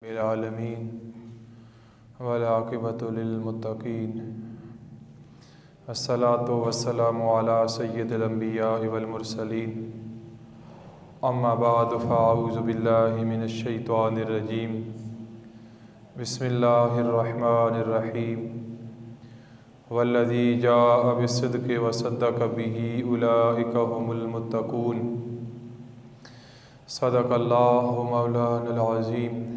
العالمین والعاقبۃ للمتقین الصلاۃ والسلام علی سید الانبیاء والمرسلین اما بعد فاعوذ باللہ من الشیطان الرجیم بسم اللہ الرحمن الرحیم والذی جاء بالصدق وصدق به اولئک هم المتقون صدق اللہ مولانا العظیم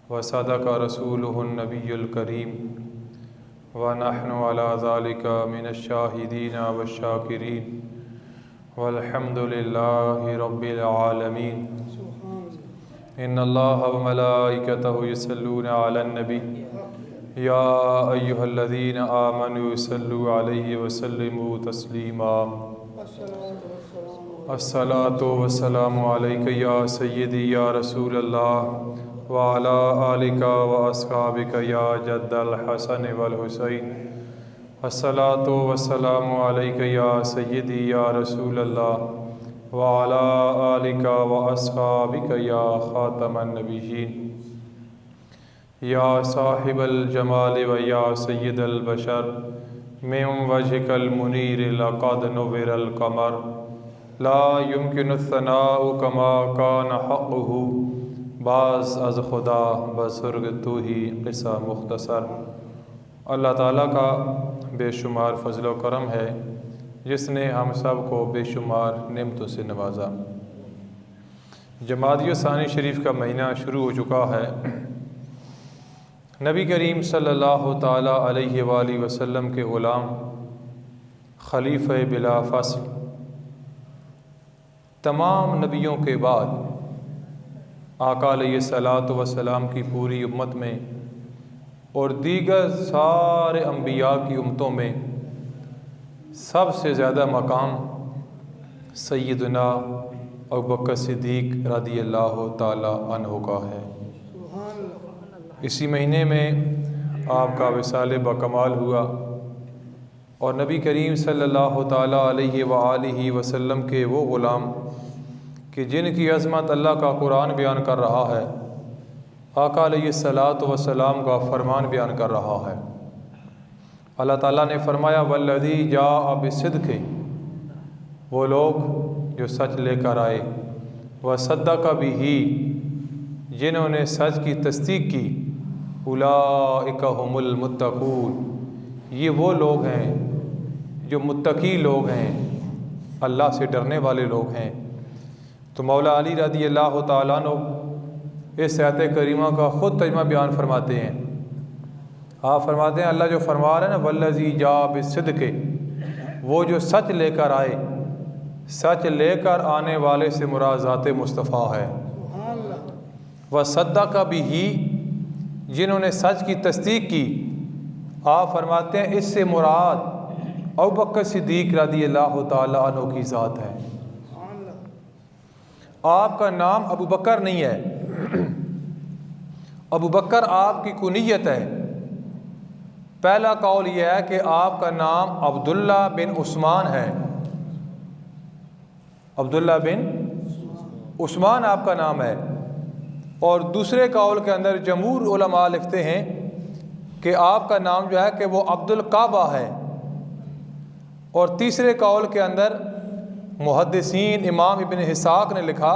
وصدق رسولہ النبی الکریم ونحن علی ذلک من الشاہدین والشاکرین والحمد للہ رب العالمین ان اللہ وملائکتہ یصلون علی النبی یا ایہا الذین آمنوا صلوا علیہ وسلموا تسلیما الصلاۃ والسلام علیک یا سیدی یا رسول اللہ وعلى آلك وأصحابك يا جد الحسن والحسين الصلاة والسلام عليك يا سيدي يا رسول الله وعلى آلك وأصحابك يا خاتم النبيين يا صاحب الجمال ويا سيد البشر من وجهك المنير لقد نور القمر لا يمكن الثناء كما كان حقه بعض از خدا بزرگ تو ہی قصہ مختصر۔ اللہ تعالیٰ کا بے شمار فضل و کرم ہے جس نے ہم سب کو بے شمار نعمتوں سے نوازا۔ جمادی الثانی شریف کا مہینہ شروع ہو چکا ہے۔ نبی کریم صلی اللہ تعالیٰ علیہ وآلہ وسلم کے غلام خلیفہ بلا فصل تمام نبیوں کے بعد آقا علیہ الصلاۃ والسلام کی پوری امت میں اور دیگر سارے انبیاء کی امتوں میں سب سے زیادہ مقام سیدنا ابوبکر صدیق رضی اللہ تعالی عنہ کا ہے۔ اسی مہینے میں آپ کا وصال بکمال ہوا اور نبی کریم صلی اللہ تعالی علیہ وآلہ وسلم کے وہ غلام کہ جن کی عظمت اللہ کا قرآن بیان کر رہا ہے، آقا علیہ الصلاۃ والسلام کا فرمان بیان کر رہا ہے۔ اللہ تعالیٰ نے فرمایا والذی جاء بالصدق، وہ لوگ جو سچ لے کر آئے، وصدق بہ، جنہوں نے سچ کی تصدیق کی، اولئک هم المتقون، یہ وہ لوگ ہیں جو متقی لوگ ہیں، اللہ سے ڈرنے والے لوگ ہیں۔ تو مولا علی رضی اللہ تعالیٰ عنہ اس آیت کریمہ کا خود ترجمہ بیان فرماتے ہیں۔ آپ فرماتے ہیں اللہ جو فرما رہے ہیں نا والذی جاء بالصدق، وہ جو سچ لے کر آئے، سچ لے کر آنے والے سے مراد ذات مصطفیٰ ہے۔ وصدق بہ، جنہوں نے سچ کی تصدیق کی، آپ فرماتے ہیں اس سے مراد ابوبکر صدیق رضی اللہ تعالیٰ عنہ کی ذات ہے۔ آپ کا نام ابو بکر نہیں ہے، ابو بکر آپ کی کنیت ہے۔ پہلا قول یہ ہے کہ آپ کا نام عبداللہ بن عثمان ہے، عبداللہ بن عثمان آپ کا نام ہے۔ اور دوسرے قول کے اندر جمہور علماء لکھتے ہیں کہ آپ کا نام جو ہے کہ وہ عبد الکعبہ ہے۔ اور تیسرے قول کے اندر محدثین امام ابن اسحاق نے لکھا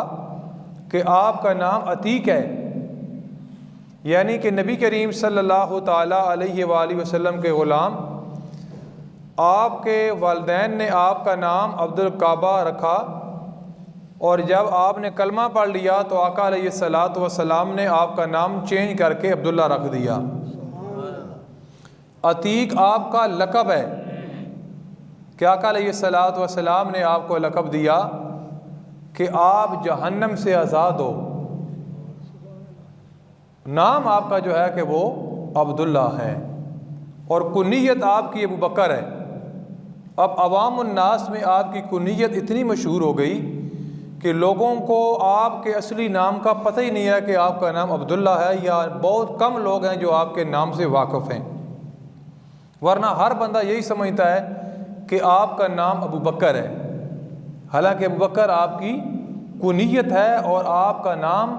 کہ آپ کا نام عتیق ہے، یعنی کہ نبی کریم صلی اللہ تعالیٰ علیہ وآلہ وسلم کے غلام آپ کے والدین نے آپ کا نام عبد الکعبہ رکھا، اور جب آپ نے کلمہ پڑھ لیا تو آقا علیہ الصلاۃ والسلام نے آپ کا نام چینج کر کے عبداللہ رکھ دیا۔ عتیق آپ کا لقب ہے کہ آقا علیہ الصلاۃ والسلام نے آپ کو لقب دیا کہ آپ جہنم سے آزاد ہو۔ نام آپ کا جو ہے کہ وہ عبداللہ ہے، اور کنیت آپ کی ابو بکر ہے۔ اب عوام الناس میں آپ کی کنیت اتنی مشہور ہو گئی کہ لوگوں کو آپ کے اصلی نام کا پتہ ہی نہیں ہے کہ آپ کا نام عبداللہ ہے، یا بہت کم لوگ ہیں جو آپ کے نام سے واقف ہیں، ورنہ ہر بندہ یہی سمجھتا ہے کہ آپ کا نام ابو بکر ہے، حالانکہ ابو بکر آپ کی کنیت ہے اور آپ کا نام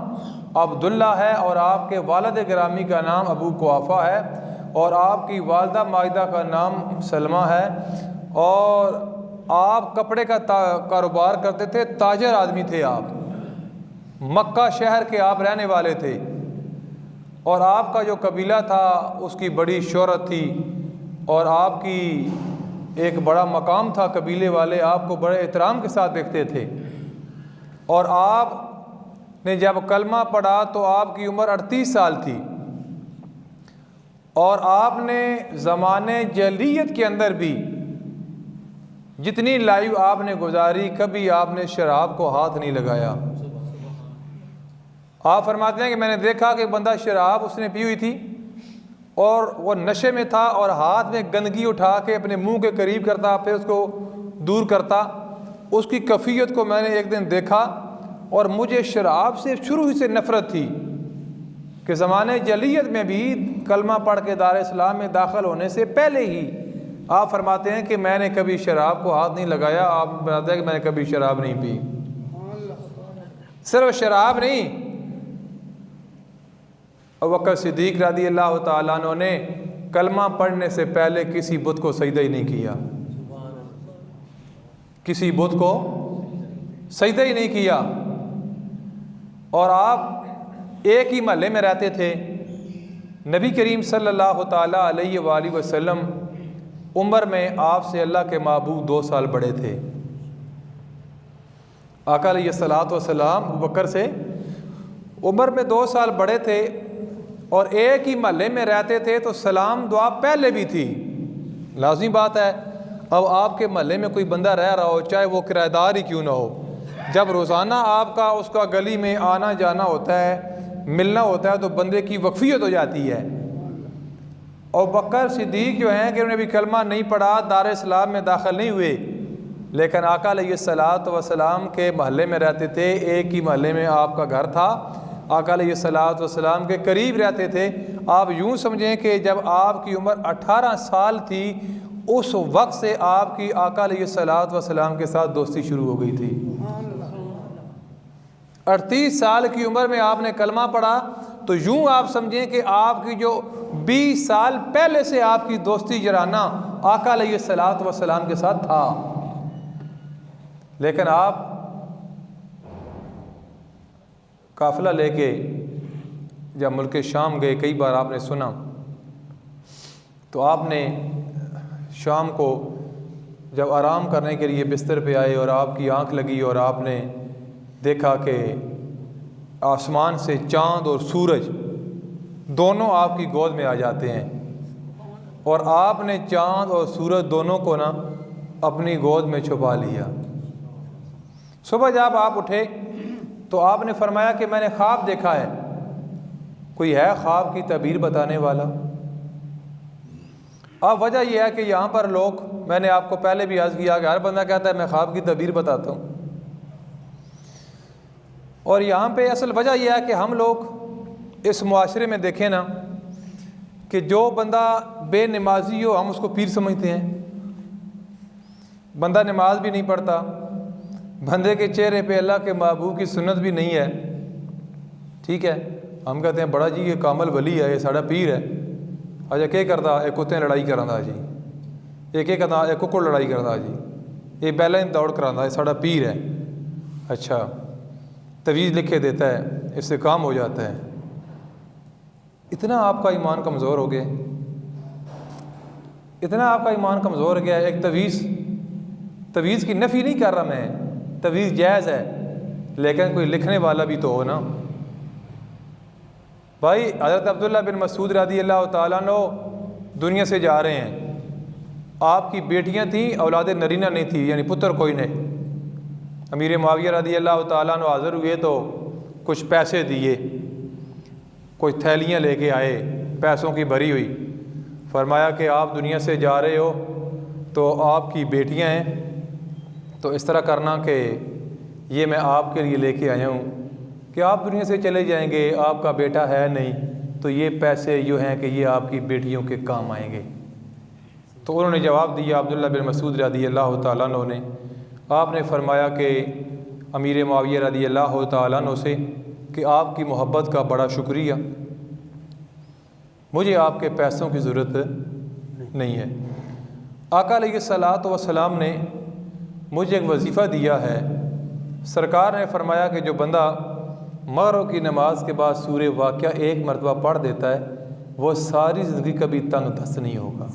عبداللہ ہے اور آپ کے والد گرامی کا نام ابو قحافہ ہے اور آپ کی والدہ ماجدہ کا نام سلمہ ہے اور آپ کپڑے کا کاروبار کرتے تھے، تاجر آدمی تھے آپ، مکہ شہر کے آپ رہنے والے تھے اور آپ کا جو قبیلہ تھا اس کی بڑی شہرت تھی اور آپ کی ایک بڑا مقام تھا، قبیلے والے آپ کو بڑے احترام کے ساتھ دیکھتے تھے اور آپ نے جب کلمہ پڑھا تو آپ کی عمر 38 سال تھی اور آپ نے زمانے جاہلیت کے اندر بھی جتنی لائف آپ نے گزاری کبھی آپ نے شراب کو ہاتھ نہیں لگایا۔ آپ فرماتے ہیں کہ میں نے دیکھا کہ بندہ شراب اس نے پی ہوئی تھی اور وہ نشے میں تھا اور ہاتھ میں گندگی اٹھا کے اپنے منہ کے قریب کرتا پھر اس کو دور کرتا۔ اس کی کیفیت کو میں نے ایک دن دیکھا اور مجھے شراب سے شروع ہی سے نفرت تھی کہ زمانے جاہلیت میں بھی کلمہ پڑھ کے دار اسلام میں داخل ہونے سے پہلے ہی آپ فرماتے ہیں کہ میں نے کبھی شراب کو ہاتھ نہیں لگایا۔ آپ بتاتے ہیں کہ میں نے کبھی شراب نہیں پی۔ صرف شراب نہیں، ابوبکر صدیق رضی اللہ تعالیٰ عنہ نے کلمہ پڑھنے سے پہلے کسی بت کو سجدہ ہی نہیں کیا، کسی بت کو سجدہ ہی نہیں کیا۔ اور آپ ایک ہی محلے میں رہتے تھے۔ نبی کریم صلی اللہ تعالیٰ علیہ وآلہ وسلم عمر میں آپ سے اللہ کے محبوب 2 سال بڑے تھے۔ آقا علیہ الصلوۃ والسلام ابوبکر سے عمر میں 2 سال بڑے تھے اور ایک ہی محلے میں رہتے تھے تو سلام دعا پہلے بھی تھی، لازمی بات ہے۔ اب آپ کے محلے میں کوئی بندہ رہ رہا ہو چاہے وہ کرایہ دار ہی کیوں نہ ہو، جب روزانہ آپ کا اس کا گلی میں آنا جانا ہوتا ہے، ملنا ہوتا ہے تو بندے کی وقفیت ہو جاتی ہے۔ اور ابوبکر صدیق جو ہیں کہ انہوں نے بھی کلمہ نہیں پڑھا، دار اسلام میں داخل نہیں ہوئے، لیکن آقا علیہ الصلوۃ والسلام کے محلے میں رہتے تھے، ایک ہی محلے میں آپ کا گھر تھا، آقا علیہ الصلوۃ والسلام کے قریب رہتے تھے۔ آپ یوں سمجھیں کہ جب آپ کی عمر 18 سال تھی اس وقت سے آپ کی آقا علیہ الصلوۃ والسلام کے ساتھ دوستی شروع ہو گئی تھی۔ 38 سال کی عمر میں آپ نے کلمہ پڑھا تو یوں آپ سمجھیں کہ آپ کی جو 20 سال پہلے سے آپ کی دوستی جرانہ آقا علیہ الصلوۃ والسلام کے ساتھ تھا۔ لیکن آپ قافلہ لے کے جب ملک شام گئے، کئی بار آپ نے سنا تو آپ نے شام کو جب آرام کرنے کے لیے بستر پہ آئے اور آپ کی آنکھ لگی اور آپ نے دیکھا کہ آسمان سے چاند اور سورج دونوں آپ کی گود میں آ جاتے ہیں اور آپ نے چاند اور سورج دونوں کو نا اپنی گود میں چھپا لیا۔ صبح جب آپ اٹھے تو آپ نے فرمایا کہ میں نے خواب دیکھا ہے، کوئی ہے خواب کی تعبیر بتانے والا؟ اب وجہ یہ ہے کہ یہاں پر لوگ، میں نے آپ کو پہلے بھی عرض کیا کہ ہر بندہ کہتا ہے میں خواب کی تعبیر بتاتا ہوں، اور یہاں پہ اصل وجہ یہ ہے کہ ہم لوگ اس معاشرے میں دیکھیں نا کہ جو بندہ بے نمازی ہو ہم اس کو پیر سمجھتے ہیں، بندہ نماز بھی نہیں پڑھتا، بندے کے چہرے پہ اللہ کے محبوب کی سنت بھی نہیں ہے، ٹھیک ہے، ہم کہتے ہیں بڑا جی یہ کامل ولی ہے، یہ ساڑا پیر ہے، اچھا کیا کرتا ہے کتے لڑائی کرانا جی، یہ کیا کرتا ہے ککڑ لڑائی کرتا جی، یہ بیلن دوڑ کرانا، یہ ساڑا پیر ہے، اچھا تویز لکھے دیتا ہے، اس سے کام ہو جاتا ہے۔ اتنا آپ کا ایمان کمزور ہو گیا، اتنا آپ کا ایمان کمزور ہو گیا۔ ایک تویز کی نفی نہیں کر رہا میں، تویز جائز ہے، لیکن کوئی لکھنے والا بھی تو ہو نا۔ بھائی حضرت عبداللہ بن مسعود رضی اللہ تعالیٰ عنہ دنیا سے جا رہے ہیں، آپ کی بیٹیاں تھیں، اولاد نرینہ نہیں تھی، یعنی پتر کوئی نہیں۔ امیر معاویہ رضی اللہ تعالیٰ عنہ حاضر ہوئے تو کچھ پیسے دیے، کچھ تھیلیاں لے کے آئے پیسوں کی بھری ہوئی، فرمایا کہ آپ دنیا سے جا رہے ہو تو آپ کی بیٹیاں ہیں تو اس طرح کرنا کہ یہ میں آپ کے لیے لے کے آیا ہوں کہ آپ دنیا سے چلے جائیں گے، آپ کا بیٹا ہے نہیں تو یہ پیسے یوں ہیں کہ یہ آپ کی بیٹیوں کے کام آئیں گے۔ تو انہوں نے جواب دیا عبداللہ بن مسعود رضی اللہ تعالیٰ عنہ نے، آپ نے فرمایا کہ امیر معاویہ رضی اللہ تعالیٰ عنہ سے کہ آپ کی محبت کا بڑا شکریہ، مجھے آپ کے پیسوں کی ضرورت نہیں ہے۔ آقا علیہ الصلاۃ والسلام نے مجھے ایک وظیفہ دیا ہے۔ سرکار نے فرمایا کہ جو بندہ مغرب کی نماز کے بعد سورہ واقعہ ایک مرتبہ پڑھ دیتا ہے وہ ساری زندگی کبھی تنگ دست نہیں ہوگا۔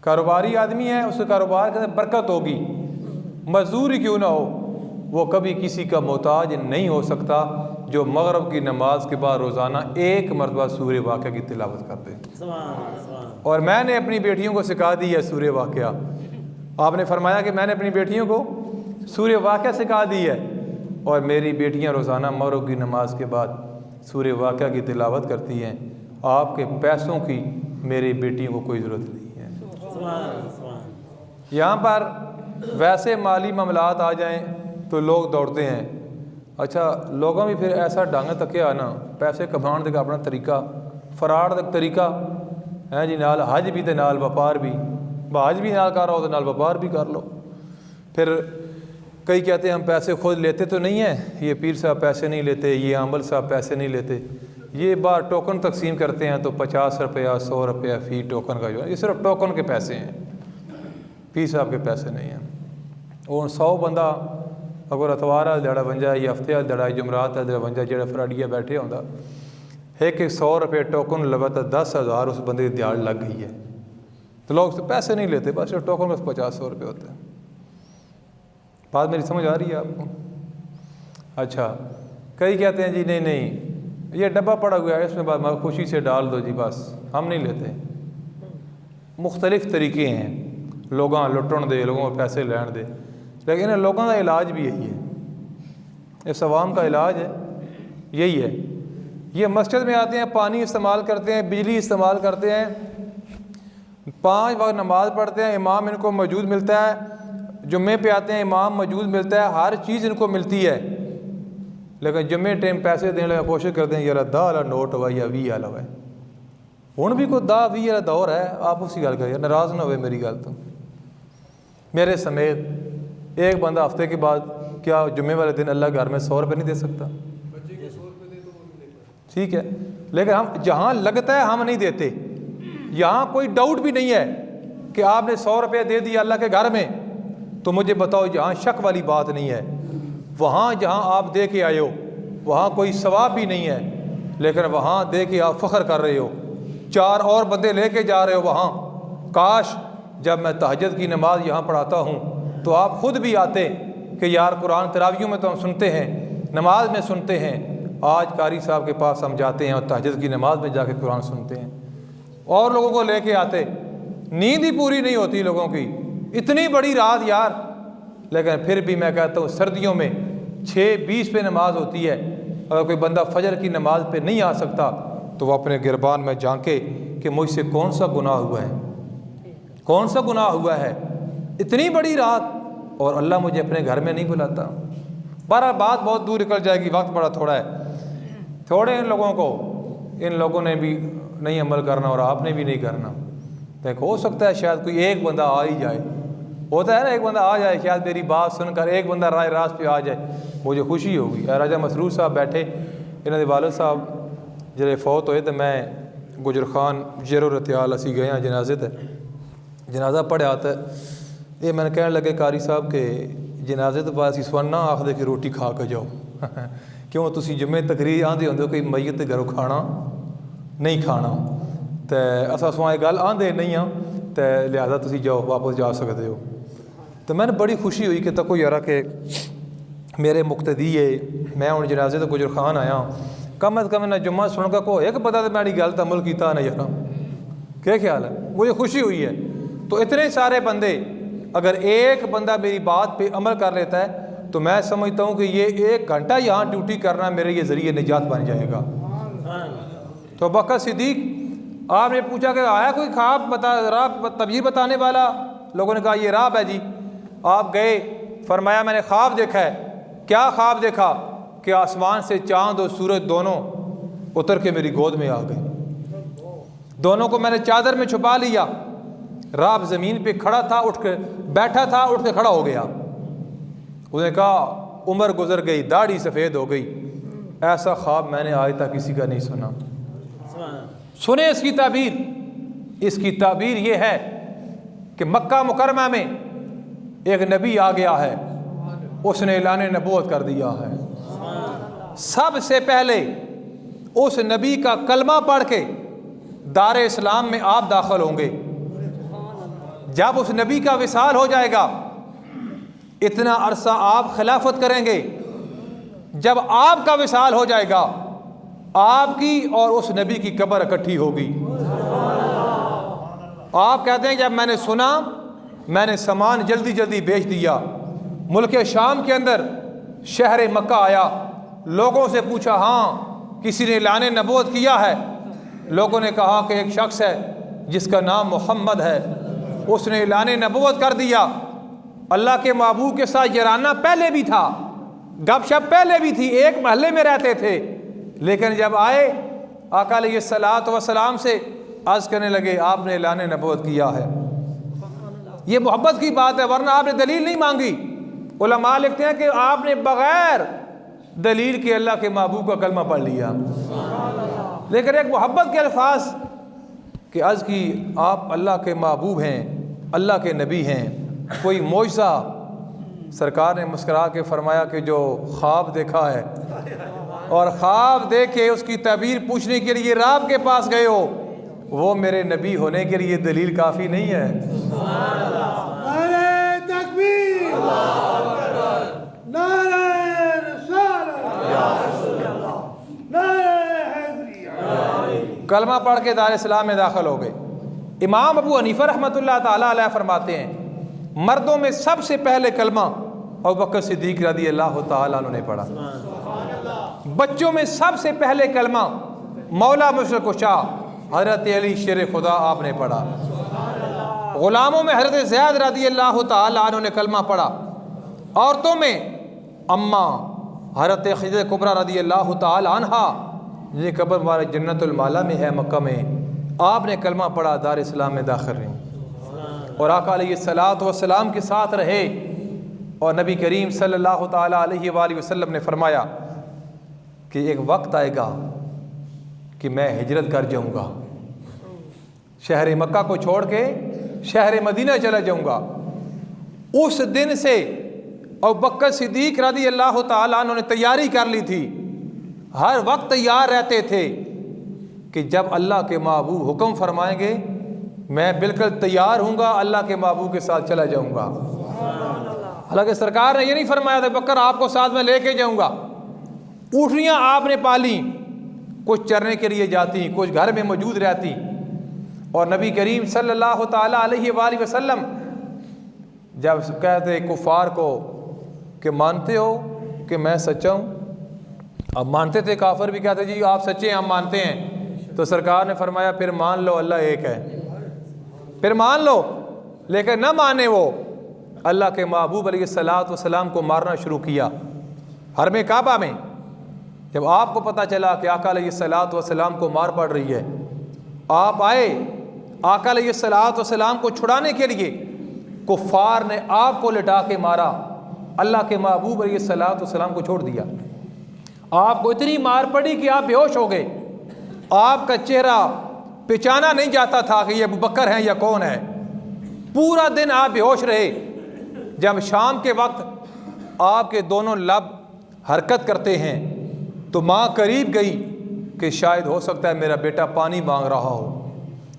کاروباری آدمی ہے، اس کے کاروبار کے اندر برکت ہوگی، مزدوری کیوں نہ ہو، وہ کبھی کسی کا محتاج نہیں ہو سکتا جو مغرب کی نماز کے بعد روزانہ ایک مرتبہ سورہ واقعہ کی تلاوت کرتے ہیں۔ اور میں نے اپنی بیٹیوں کو سکھا دی ہے سورہ واقعہ۔ آپ نے فرمایا کہ میں نے اپنی بیٹیوں کو سورہ واقعہ سکھا دی ہے، اور میری بیٹیاں روزانہ مغرب کی نماز کے بعد سورہ واقعہ کی تلاوت کرتی ہیں۔ آپ کے پیسوں کی میری بیٹیوں کو کوئی ضرورت نہیں ہے۔ یہاں پر ویسے مالی معاملات آ جائیں تو لوگ دوڑتے ہیں۔ اچھا لوگوں بھی پھر ایسا ڈنگ تکیا نا پیسے کمان کا اپنا طریقہ، فراڈ کا طریقہ ہے جی، نال حج بھی تے نال وپار بھی، حج بھی نال کر رہا ہو تو نال وپار بھی کر لو۔ پھر کئی کہتے ہیں ہم پیسے خود لیتے تو نہیں ہیں، یہ پیر صاحب پیسے نہیں لیتے، یہ عامل صاحب پیسے نہیں لیتے، یہ بار ٹوکن تقسیم کرتے ہیں تو 50 روپیہ 100 روپیہ فی ٹوکن کا جو ہے، یہ صرف ٹوکن کے پیسے ہیں، پیر صاحب کے پیسے نہیں ہیں۔ اور 100 بندہ اگر اتوار والا دہڑا بن جائے یا ہفتے والا دہڑا جمعرات والا دہڑا بن جائے جہاں فراڈیا بیٹھے ہوتا ایک 100 روپے ٹوکن لگا تو 10,000 اس بندے کی دیہڑ لگ گئی ہے، تو لوگ پیسے نہیں لیتے، بس ٹوکن بس 50-100 روپے ہوتے ہیں۔ بات میری سمجھ آ رہی ہے آپ کو؟ اچھا کئی کہتے ہیں جی نہیں نہیں یہ ڈبہ پڑا ہوا ہے اس میں بات خوشی سے ڈال دو جی، بس ہم نہیں لیتے۔ مختلف طریقے ہیں، لوگاں لٹن دے، لوگوں کو پیسے لین دے، لیکن ان لوگوں کا علاج بھی یہی ہے، اس عوام کا علاج ہے یہی ہے۔ یہ مسجد میں آتے ہیں، پانی استعمال کرتے ہیں، بجلی استعمال کرتے ہیں، 5 وقت نماز پڑھتے ہیں، امام ان کو موجود ملتا ہے، جمعے پہ آتے ہیں امام موجود ملتا ہے، ہر چیز ان کو ملتی ہے، لیکن جمعے ٹائم پیسے دینے لگے کوشش کرتے ہیں یار 10 والا نوٹ ہوا یا 20 والا ہوا ہے، ہوں بھی کوئی 10-20 والا دور ہے، آپ اسی گل کریے، ناراض نہ ہوئے میری گل تو۔ میرے سمیت ایک بندہ ہفتے کے بعد کیا جمعے والے دن اللہ گھر میں 100 روپے نہیں دے سکتا؟ ٹھیک ہے، لیکن ہم جہاں لگتا ہے ہم نہیں دیتے، یہاں کوئی ڈاؤٹ بھی نہیں ہے کہ آپ نے 100 روپے دے دیا اللہ کے گھر میں، تو مجھے بتاؤ جہاں شک والی بات نہیں ہے، وہاں جہاں آپ دے کے آئے ہو وہاں کوئی ثواب بھی نہیں ہے، لیکن وہاں دے کے آپ فخر کر رہے ہو، 4 اور بندے لے کے جا رہے ہو وہاں۔ کاش جب میں تہجد کی نماز یہاں پڑھاتا ہوں تو آپ خود بھی آتے کہ یار قرآن تراویحوں میں تو ہم سنتے ہیں، نماز میں سنتے ہیں، آج قاری صاحب کے پاس ہم جاتے ہیں اور تہجد کی نماز میں جا کے قرآن سنتے ہیں، اور لوگوں کو لے کے آتے، نیند ہی پوری نہیں ہوتی لوگوں کی، اتنی بڑی رات یار، لیکن پھر بھی میں کہتا ہوں سردیوں میں 6:20 پہ نماز ہوتی ہے، اگر کوئی بندہ فجر کی نماز پہ نہیں آ سکتا تو وہ اپنے گربان میں جھانکے کہ مجھ سے کون سا گناہ ہوا ہے، کون سا گناہ ہوا ہے، اتنی بڑی رات اور اللہ مجھے اپنے گھر میں نہیں بلاتا۔ بہرحال بات بہت دور نکل جائے گی، وقت بڑا تھوڑا ہے، تھوڑے ان لوگوں نے بھی نہیں عمل کرنا اور آپ نے بھی نہیں کرنا۔ دیکھ ہو سکتا ہے شاید کوئی ایک بندہ آ ہی جائے، ہوتا ہے نا ایک بندہ آ جائے، شاید میری بات سن کر ایک بندہ رائے راست پہ آ جائے، مجھے خوشی ہوگی۔ راجہ مسرور صاحب بیٹھے، انہوں نے والد صاحب جب فوت ہوئے تو میں گجر خان جیرو رتیال اسی گئے ہیں جنازے تے، جنازہ پڑھیا تو یہ میں نے کہنے لگے قاری صاحب کہ جنازے تو بعد اس وقت نہ آخ دے کہ روٹی کھا کے جاؤ کیوں تسی جمعے تقریر آندے ہوندے ہو کہ میت کے گھروں کھانا نہیں کھانا، تو اصا سوائے گل آندے نہیں ہاں، تو لہٰذا تسی جاؤ واپس جا سکتے ہو۔ تو میں نے بڑی خوشی ہوئی کہ تکو یارا کہ میرے مقتدی ہے، میں ہوں جنازے تو گجر خان آیا، کم از کم نہ جمعہ سن کا کو ایک پتا تو میری گل تو عمل کیتا نہ یار، کیا خیال ہے؟ مجھے خوشی ہوئی ہے۔ تو اتنے سارے بندے اگر ایک بندہ میری بات پہ عمل کر لیتا ہے تو میں سمجھتا ہوں کہ یہ 1 گھنٹہ یہاں ڈیوٹی کرنا میرے یہ ذریعے نجات بن جائے گا۔ تو بکر صدیق آپ نے پوچھا کہ آیا کوئی خواب راہ تبیر بتانے والا؟ لوگوں نے کہا یہ راہ ہے جی۔ آپ گئے، فرمایا میں نے خواب دیکھا ہے۔ کیا خواب دیکھا؟ کہ آسمان سے چاند اور سورج دونوں اتر کے میری گود میں آ گئے، دونوں کو میں نے چادر میں چھپا لیا، راب زمین پہ کھڑا تھا، اٹھ کے بیٹھا تھا، اٹھ کے کھڑا ہو گیا۔ اس نے کہا عمر گزر گئی، داڑھی سفید ہو گئی، ایسا خواب میں نے آج تک کسی کا نہیں سنا۔ سنیں اس کی تعبیر، اس کی تعبیر یہ ہے کہ مکہ مکرمہ میں ایک نبی آ گیا ہے، اس نے اعلان نبوت کر دیا ہے۔ سب سے پہلے اس نبی کا کلمہ پڑھ کے دار اسلام میں آپ داخل ہوں گے۔ جب اس نبی کا وصال ہو جائے گا، اتنا عرصہ آپ خلافت کریں گے، جب آپ کا وصال ہو جائے گا آپ کی اور اس نبی کی قبر اکٹھی ہوگی۔ آپ کہتے ہیں جب میں نے سنا، میں نے سامان جلدی جلدی بیچ دیا، ملک شام کے اندر شہر مکہ آیا، لوگوں سے پوچھا ہاں کسی نے اعلان نبوت کیا ہے؟ لوگوں نے کہا کہ ایک شخص ہے جس کا نام محمد ہے، اس نے اعلان نبوت کر دیا۔ اللہ کے محبوب کے ساتھ یارانہ پہلے بھی تھا، گپ شپ پہلے بھی تھی، ایک محلے میں رہتے تھے، لیکن جب آئے آقا علیہ الصلوۃ والسلام سے عرض کرنے لگے آپ نے اعلان نبوت کیا ہے۔ یہ محبت کی بات ہے، ورنہ آپ نے دلیل نہیں مانگی۔ علماء لکھتے ہیں کہ آپ نے بغیر دلیل کے اللہ کے محبوب کا کلمہ پڑھ لیا، لیکن ایک محبت کے الفاظ کہ عرض کی آپ اللہ کے محبوب ہیں، اللہ کے نبی ہیں، کوئی معجزہ؟ سرکار نے مسکرا کے فرمایا کہ جو خواب دیکھا ہے اور خواب دیکھ کے اس کی تعبیر پوچھنے کے لیے رب کے پاس گئے ہو، وہ میرے نبی ہونے کے لیے دلیل کافی نہیں ہے۔ نعرہ تکبیر، نعرہ رسالت، نعرہ حیدریہ۔ کلمہ پڑھ کے دار اسلام میں داخل ہو گئے۔ امام ابو حنیفہ رحمۃ اللہ تعالیٰ علیہ فرماتے ہیں مردوں میں سب سے پہلے کلمہ ابوبکر صدیق رضی اللہ تعالیٰ عنہ نے پڑھا۔ بچوں میں سب سے پہلے کلمہ مولا مشرق کشا حضرت علی شیر خدا آپ نے پڑھا۔ غلاموں میں حضرت زید رضی اللہ تعالیٰ عنہ نے کلمہ پڑھا۔ عورتوں میں اماں حضرت خدیجہ کبریٰ رضی اللہ تعالیٰ عنہا، یہ قبر مبارک جنت المالا میں ہے مکہ میں، آپ نے کلمہ پڑھا، دار اسلام میں داخل رہی اور آقا علیہ الصلوۃ والسلام کے ساتھ رہے۔ اور نبی کریم صلی اللہ تعالیٰ علیہ وآلہ وسلم نے فرمایا کہ ایک وقت آئے گا کہ میں ہجرت کر جاؤں گا، شہر مکہ کو چھوڑ کے شہر مدینہ چلا جاؤں گا۔ اس دن سے ابوبکر صدیق رضی اللہ تعالیٰ عنہ نے تیاری کر لی تھی، ہر وقت تیار رہتے تھے کہ جب اللہ کے محبوب حکم فرمائیں گے میں بالکل تیار ہوں گا، اللہ کے محبوب کے ساتھ چلا جاؤں گا۔ حالانکہ سرکار نے یہ نہیں فرمایا تھا بکر آپ کو ساتھ میں لے کے جاؤں گا۔ اونٹنیاں آپ نے پالی، کچھ چرنے کے لیے جاتی، کچھ گھر میں موجود رہتی، اور نبی کریم صلی اللہ تعالیٰ علیہ وآلہ وسلم جب کہتے کفار کو کہ مانتے ہو کہ میں سچا ہوں؟ اب مانتے تھے، کافر بھی کہتے جی آپ سچے ہیں ہم مانتے ہیں، تو سرکار نے فرمایا پھر مان لو اللہ ایک ہے، پھر مان لو، لیکن نہ مانے وہ۔ اللہ کے محبوب علیہ الصلوۃ والسلام کو مارنا شروع کیا حرم کعبہ میں۔ جب آپ کو پتہ چلا کہ آقا علیہ الصلوۃ والسلام کو مار پڑ رہی ہے، آپ آئے آقا علیہ الصلوۃ والسلام کو چھڑانے کے لیے، کفار نے آپ کو لٹا کے مارا، اللہ کے محبوب علیہ الصلوۃ والسلام کو چھوڑ دیا۔ آپ کو اتنی مار پڑی کہ آپ بے ہوش ہو گئے، آپ کا چہرہ پہچانا نہیں جاتا تھا کہ یہ ابوبکر ہیں یا کون ہے، پورا دن آپ بے ہوش رہے۔ جب شام کے وقت آپ کے دونوں لب حرکت کرتے ہیں تو ماں قریب گئی کہ شاید ہو سکتا ہے میرا بیٹا پانی مانگ رہا ہو،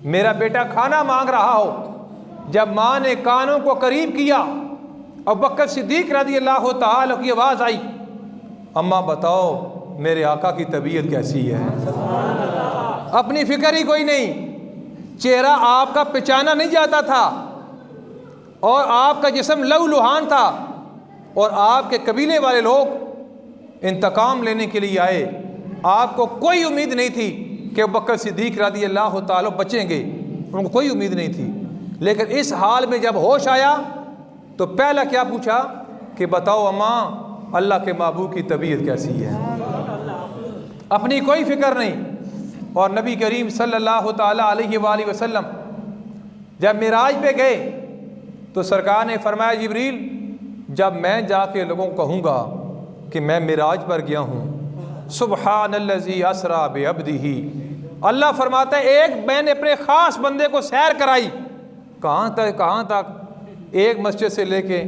میرا بیٹا کھانا مانگ رہا ہو۔ جب ماں نے کانوں کو قریب کیا، ابوبکر صدیق رضی اللہ تعالیٰ کی آواز آئی، اماں بتاؤ میرے آقا کی طبیعت کیسی ہے؟ اپنی فکر ہی کوئی نہیں، چہرہ آپ کا پہچانا نہیں جاتا تھا، اور آپ کا جسم لہو لہان تھا، اور آپ کے قبیلے والے لوگ انتقام لینے کے لیے آئے۔ آپ کو کوئی امید نہیں تھی کہ ابوبکر صدیق رضی اللہ تعالیٰ بچیں گے، ان کو کوئی امید نہیں تھی، لیکن اس حال میں جب ہوش آیا تو پہلا کیا پوچھا کہ بتاؤ اماں اللہ کے محبوب کی طبیعت کیسی ہے؟ اپنی کوئی فکر نہیں۔ اور نبی کریم صلی اللہ تعالیٰ علیہ وآلہ وسلم جب معراج پہ گئے تو سرکار نے فرمایا جبریل جب میں جا کے لوگوں کو کہوں گا کہ میں معراج پر گیا ہوں۔ سبحان الذی اسریٰ بعبدہ، اللہ فرماتا ہے میں نے اپنے خاص بندے کو سیر کرائی۔ کہاں تک؟ ایک مسجد سے لے کے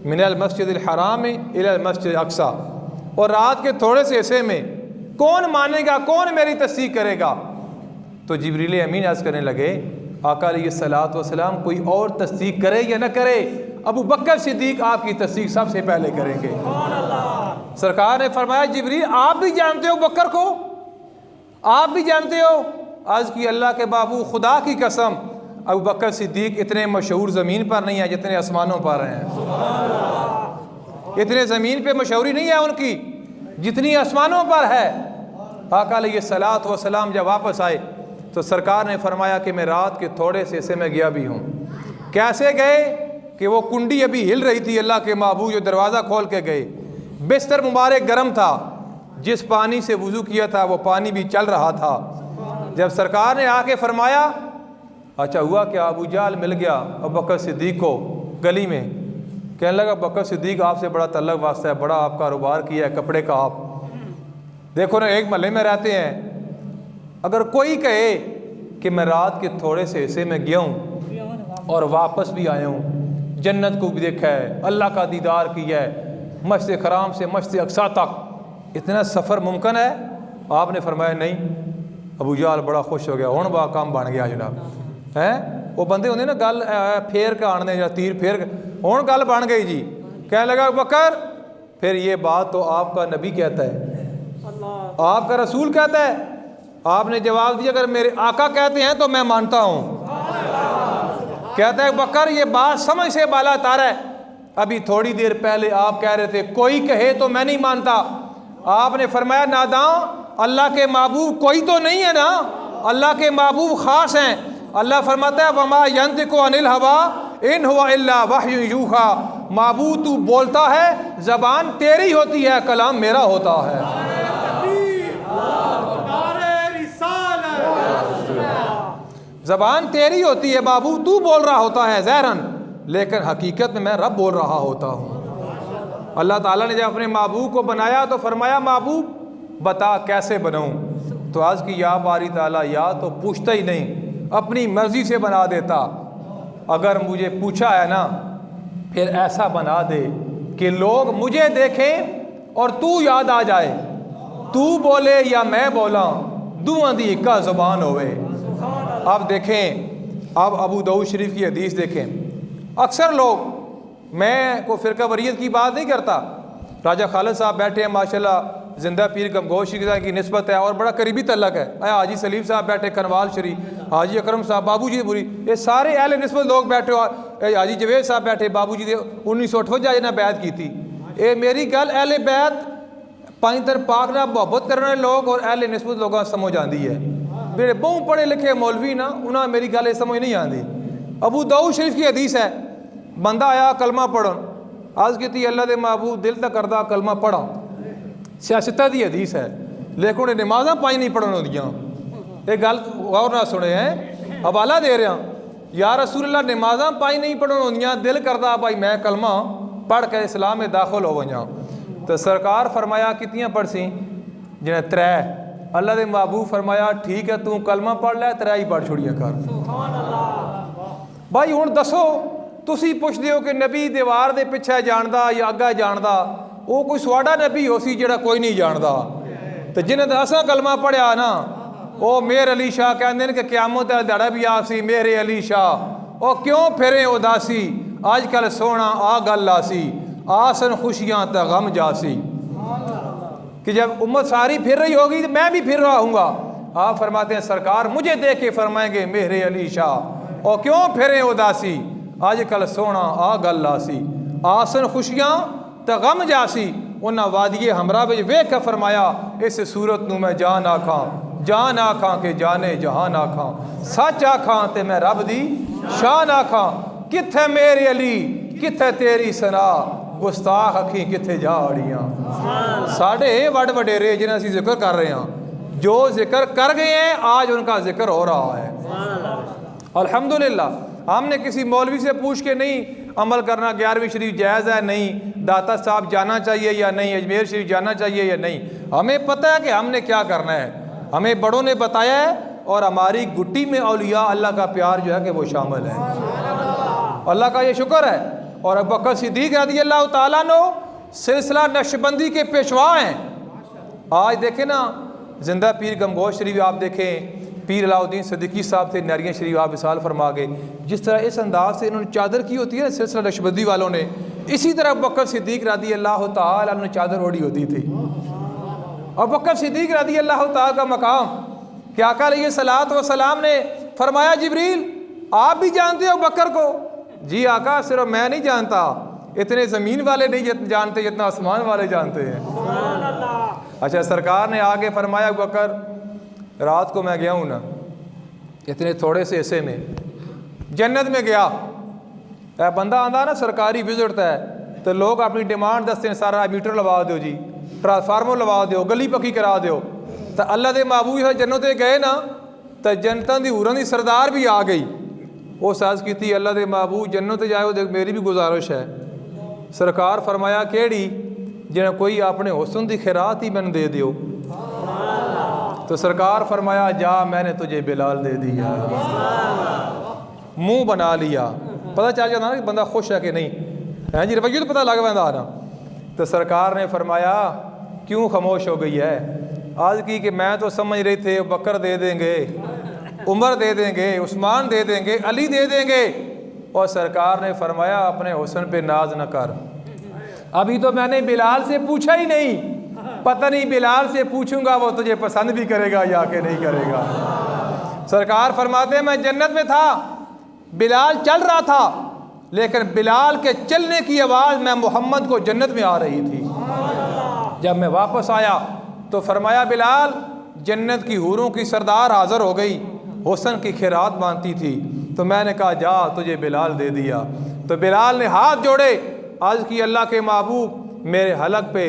من المسجد الحرام الی المسجد الاقصیٰ، اور رات کے تھوڑے سے حصے میں کون مانے گا، کون میری تصدیق کرے گا؟ تو جبریل امین عرض کرنے لگے آقا علیہ الصلوۃ والسلام کوئی اور تصدیق کرے یا نہ کرے، ابو بکر صدیق آپ کی تصدیق سب سے پہلے کریں گے۔ سرکار نے فرمایا جبریل آپ بھی جانتے ہو بکر کو؟ آپ بھی جانتے ہو؟ عرض کی اللہ کے بابو خدا کی قسم ابو بکر صدیق اتنے مشہور زمین پر نہیں ہیں جتنے آسمانوں پر ہیں۔ اتنے زمین پہ مشہوری نہیں ہے ان کی جتنی آسمانوں پر ہے۔ آقا علیہ الصلوۃ والسلام جب واپس آئے تو سرکار نے فرمایا کہ میں رات کے تھوڑے سے حصے میں گیا بھی ہوں۔ کیسے گئے؟ کہ وہ کنڈی ابھی ہل رہی تھی، اللہ کے محبوب جو دروازہ کھول کے گئے، بستر مبارک گرم تھا، جس پانی سے وضو کیا تھا وہ پانی بھی چل رہا تھا۔ جب سرکار نے آ کے فرمایا اچھا ہوا کہ ابو جہل مل گیا ابو بکر صدیق کو گلی میں، کہنے لگا بکر صدیق آپ سے بڑا تعلق واسطہ ہے، بڑا آپ کاروبار کیا ہے کپڑے کا، آپ دیکھو نا ایک محلے میں رہتے ہیں، اگر کوئی کہے کہ میں رات کے تھوڑے سے حصے میں گیا ہوں اور واپس بھی آیا ہوں، جنت کو بھی دیکھا ہے، اللہ کا دیدار کیا ہے، مسجد حرام سے مسجد اقصیٰ تک اتنا سفر ممکن ہے؟ آپ نے فرمایا نہیں۔ ابو جہل بڑا خوش ہو گیا، ہوں با کام بن گیا جناب، وہ بندے ہوندے نا گل پھیر کے آنے یا تیر پھیر کے، ہوں گل بن گئی جی۔ کہنے لگا بکر پھر یہ بات تو آپ کا نبی کہتا ہے، آپ کا رسول کہتا ہے۔ آپ نے جواب دیا اگر میرے آقا کہتے ہیں تو میں مانتا ہوں۔ کہتا ہے بکر یہ بات سمجھ سے بالا تار ہے، ابھی تھوڑی دیر پہلے آپ کہہ رہے تھے کوئی کہے تو میں نہیں مانتا۔ آپ نے فرمایا ناداں، اللہ کے محبوب کوئی تو نہیں ہے نا، اللہ کے محبوب خاص ہیں۔ اللہ فرماتا ہے وما ینطق عن الہوی ان هو الا وحی یوحی، محبوب تو بولتا ہے، زبان تیری ہوتی ہے، کلام میرا ہوتا ہے۔ زبان تیری ہوتی ہے بابو، تو بول رہا ہوتا ہے ظاہراً، لیکن حقیقت میں رب بول رہا ہوتا ہوں۔ اللہ تعالیٰ نے جب اپنے محبوب کو بنایا تو فرمایا محبوب بتا کیسے بناؤں؟ تو آج کی یا باری تعالیٰ یا تو پوچھتا ہی نہیں، اپنی مرضی سے بنا دیتا۔ اگر مجھے پوچھا ہے نا پھر ایسا بنا دے کہ لوگ مجھے دیکھیں اور تو یاد آ جائے، تو بولے یا میں بولاں، دوہاں دی اکا زبان ہوئے۔ اب دیکھیں، اب ابو داؤد شریف کی حدیث دیکھیں، اکثر لوگ، میں کوئی فرقہ واریت کی بات نہیں کرتا، راجہ خالد صاحب بیٹھے ہیں ماشاءاللہ، زندہ پیر گمگوش کی نسبت ہے اور بڑا قریبی تعلق ہے، حاجی سلیم صاحب بیٹھے کنوال شریف، حاجی اکرم صاحب، بابو جی پوری، یہ سارے اہل نسبت لوگ بیٹھے، حاجی جوید صاحب بیٹھے، بابو جی 1958 نے بیعت کی تھی۔ اے میری گل اہل بیعت پائنتر پاک نہ محبت کرنے لوگ اور اہل نسبت لوگوں سمجھ آندی ہے، میرے بہت پڑھے لکھے مولوی نا انہاں میری گل سمجھ نہیں آندی۔ ابو داؤد شریف کی حدیث ہے، بندہ آیا کلمہ پڑھن، آج کہتی اللہ دے محبوب دل تک کردہ کلمہ پڑھا، سیاستہ دی حدیث ہے، لیکن انہیں نمازاں پائی نہیں پڑھن ہوندیاں۔ ایک گل غور نہ سنے ہیں، حوالہ دے رہے ہیں، یا رسول اللہ نمازاں پائی نہیں پڑھن ہوندیاں، دل کردہ بھائی میں کلمہ پڑھ کے اسلام میں داخل ہو گیا۔ تو سرکار فرمایا کتنیاں پڑھ سی؟ جنہیں 3۔ اللہ دے محبوب فرمایا ٹھیک ہے تو کلمہ پڑھ لے، 3 ہی پڑھ چھوڑیا کر۔ بھائی ہوں دسو تسی پوچھ دیو کہ نبی دیوار دے پیچھے جاندا یا اگا جاندا، وہ کوئی سواڈا نبی ہو سی جڑا کوئی نہیں جاندا؟ تو جنہیں اساں کلمہ پڑھیا نا وہ میر علی شاہ کہندے ہیں کہ قیامت دا دہاڑا بھی آسی میرے علی شاہ، او کیوں پھرے اداسی، آج کل سونا آ گل آسی، آسن خوشیاں تا غم جاسی۔ کہ جب امت ساری پھر رہی ہوگی تو میں بھی پھر رہا ہوں گا۔ آپ فرماتے ہیں سرکار مجھے دیکھ کے فرمائیں گے میرے علی شاہ، اور کیوں پھرے اداسی، آج کل سونا آ گل آسی، آسن خوشیاں تا غم جاسی۔ انہاں وادی ہمراہ وچ ویکھ کے فرمایا اس صورت نو میں جان آکھاں، جان آکھاں کہ جانے جہان آکھاں، سچ آکھاں تے میں رب دی شان آکھاں، کتھے میرے علی کتھے تیری ثنا، گستاخ اکھیں کتھے جا اڑیاں۔ ساڑھے وڈ وڈیرے جنہیں اسی ذکر کر رہے ہیں، جو ذکر کر گئے ہیں آج ان کا ذکر ہو رہا ہے۔ الحمدللہ ہم نے کسی مولوی سے پوچھ کے نہیں، عمل کرنا 11ویں شریف جائز ہے نہیں، داتا صاحب جانا چاہیے یا نہیں، اجمیر شریف جانا چاہیے یا نہیں، ہمیں پتہ ہے کہ ہم نے کیا کرنا ہے، ہمیں بڑوں نے بتایا ہے، اور ہماری گٹی میں اولیاء اللہ کا پیار جو ہے کہ وہ شامل ہے، اللہ کا یہ شکر ہے۔ اور ابو بکر صدیق رضی اللہ تعالیٰ عنہ سلسلہ نقشبندی کے پیشوا ہیں۔ آج دیکھیں نا زندہ پیر گمگوش شریف آپ دیکھیں، پیر علاؤ الدین صدیقی صاحب تھے ناریاں شریف آپ وصال فرما گئے، جس طرح اس انداز سے انہوں نے چادر کی ہوتی ہے نا سلسلہ نقشبندی والوں نے، اسی طرح ابو بکر صدیق رضی اللہ تعالیٰ عنہ نے چادر اوڑھی ہوتی تھی۔ ابو بکر صدیق رضی اللہ تعالیٰ کا مقام کہ آقا علیہ الصلوۃ والسلام نے فرمایا جبریل آپ بھی جانتے ہو بکر کو؟ جی آقا صرف میں نہیں جانتا، اتنے زمین والے نہیں جانتے جتنا آسمان والے جانتے ہیں۔ اچھا سرکار نے آگے فرمایا ابو بکر رات کو میں گیا ہوں نا اتنے تھوڑے سے حصے میں جنت میں گیا، بندہ آندہ نا سرکاری وزٹ ہے تو لوگ اپنی ڈیمانڈ دستے ہیں سارا میٹر لوا دو جی، ٹرانسفارمر لوا دو، گلی پکی کرا دو، تو اللہ دے محبوب جنتیں گئے نا تو جنتاں دی حوراں دی سردار بھی آ گئی، وہ ساز کی تھی اللہ دے محبوب جنت جائے دیکھ میری بھی گزارش ہے۔ سرکار فرمایا کیڑی جنہیں کوئی اپنے حسن دی خیرات ہی میں نے دے دیو، تو سرکار فرمایا جا میں نے تجھے بلال دے دیا، منہ بنا لیا، پتہ چل جاتا نا کہ بندہ خوش ہے کہ نہیں ہے جی، رویہ تو پتہ لگ پہنتا نا۔ تو سرکار نے فرمایا کیوں خاموش ہو گئی ہے؟ آج کی کہ میں تو سمجھ رہی تھے بکر دے دیں گے، عمر دے دیں گے، عثمان دے دیں گے، علی دے دیں گے، اور سرکار نے فرمایا اپنے حسن پہ ناز نہ کر، ابھی تو میں نے بلال سے پوچھا ہی نہیں، پتہ نہیں بلال سے پوچھوں گا وہ تجھے پسند بھی کرے گا یا کہ نہیں کرے گا۔ سرکار فرماتے ہیں میں جنت میں تھا، بلال چل رہا تھا، لیکن بلال کے چلنے کی آواز میں محمد کو جنت میں آ رہی تھی۔ جب میں واپس آیا تو فرمایا بلال جنت کی حوروں کی سردار حاضر ہو گئی، حسن کی خیرات مانتی تھی، تو میں نے کہا جا تجھے بلال دے دیا۔ تو بلال نے ہاتھ جوڑے، عرض کی اللہ کے محبوب میرے حلق پہ